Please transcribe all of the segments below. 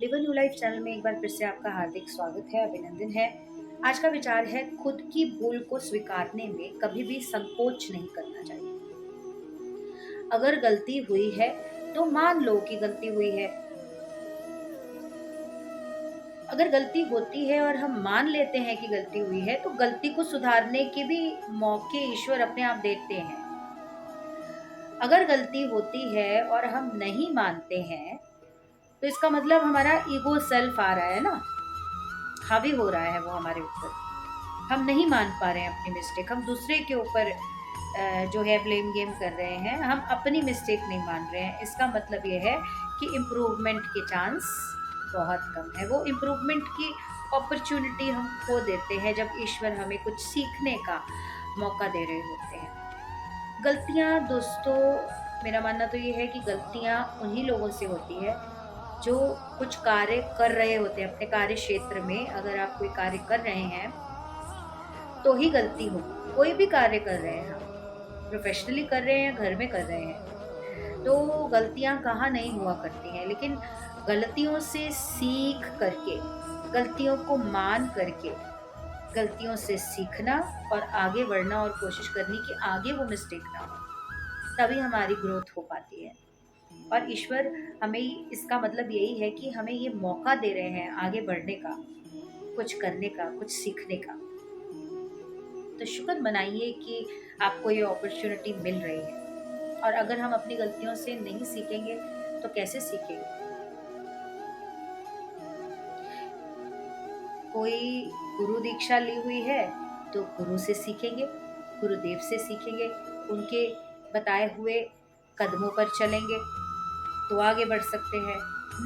Live a new life channel में एक बार फिर से आपका हार्दिक स्वागत है, अभिनंदन है। आज का विचार है, खुद की भूल को स्वीकारने में कभी भी संकोच नहीं करना चाहिए। अगर गलती हुई है तो मान लो कि गलती हुई है। अगर गलती होती है और हम मान लेते हैं कि गलती हुई है, तो गलती को सुधारने के भी मौके ईश्वर अपने आप देते हैं। अगर गलती होती है और हम नहीं मानते हैं, तो इसका मतलब हमारा ईगो सेल्फ आ रहा है ना, हावी हो रहा है वो हमारे ऊपर। हम नहीं मान पा रहे हैं अपनी मिस्टेक, हम दूसरे के ऊपर जो है ब्लेम गेम कर रहे हैं, हम अपनी मिस्टेक नहीं मान रहे हैं। इसका मतलब ये है कि इम्प्रूवमेंट के चांस बहुत कम है। वो इम्प्रूवमेंट की अपॉर्चुनिटी हम खो देते हैं जब ईश्वर हमें कुछ सीखने का मौका दे रहे होते हैं। गलतियाँ दोस्तों, मेरा मानना तो ये है कि गलतियाँ उन्हीं लोगों से होती है जो कुछ कार्य कर रहे होते हैं अपने कार्य क्षेत्र में। अगर आप कोई कार्य कर रहे हैं तो ही गलती होगी। कोई भी कार्य कर रहे हैं, हम प्रोफेशनली कर रहे हैं, घर में कर रहे हैं, तो गलतियां कहाँ नहीं हुआ करती हैं। लेकिन गलतियों से सीख करके, गलतियों को मान करके, गलतियों से सीखना और आगे बढ़ना और कोशिश करनी कि आगे वो मिस्टेक ना हो, तभी हमारी ग्रोथ हो पाती है। और ईश्वर हमें इसका मतलब यही है कि हमें ये मौका दे रहे हैं आगे बढ़ने का, कुछ करने का, कुछ सीखने का। तो शुक्र मनाइए कि आपको ये अपॉर्चुनिटी मिल रही है। और अगर हम अपनी गलतियों से नहीं सीखेंगे तो कैसे सीखेंगे? कोई गुरु दीक्षा ली हुई है तो गुरु से सीखेंगे, गुरुदेव से सीखेंगे, उनके बताए हुए कदमों पर चलेंगे तो आगे बढ़ सकते हैं,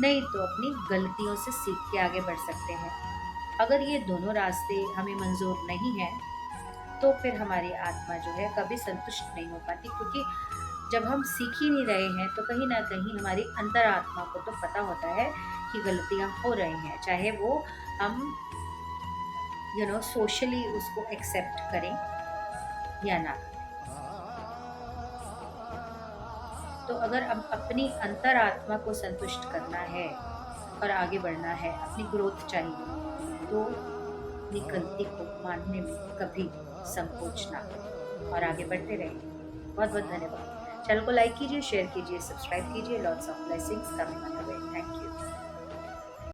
नहीं तो अपनी गलतियों से सीख के आगे बढ़ सकते हैं। अगर ये दोनों रास्ते हमें मंजूर नहीं हैं, तो फिर हमारी आत्मा जो है कभी संतुष्ट नहीं हो पाती, क्योंकि जब हम सीख ही नहीं रहे हैं तो कहीं ना कहीं हमारी अंतरात्मा को तो पता होता है कि गलतियां हो रही हैं, चाहे वो हम सोशली उसको एक्सेप्ट करें या ना करें। तो अगर हम अपनी अंतरात्मा को संतुष्ट करना है और आगे बढ़ना है, अपनी ग्रोथ चाहिए, तो अपनी गलती को मानने में कभी संकोच ना करें और आगे बढ़ते रहें। बहुत बहुत धन्यवाद। चैनल को लाइक कीजिए, शेयर कीजिए, सब्सक्राइब कीजिए। Lots of blessings coming.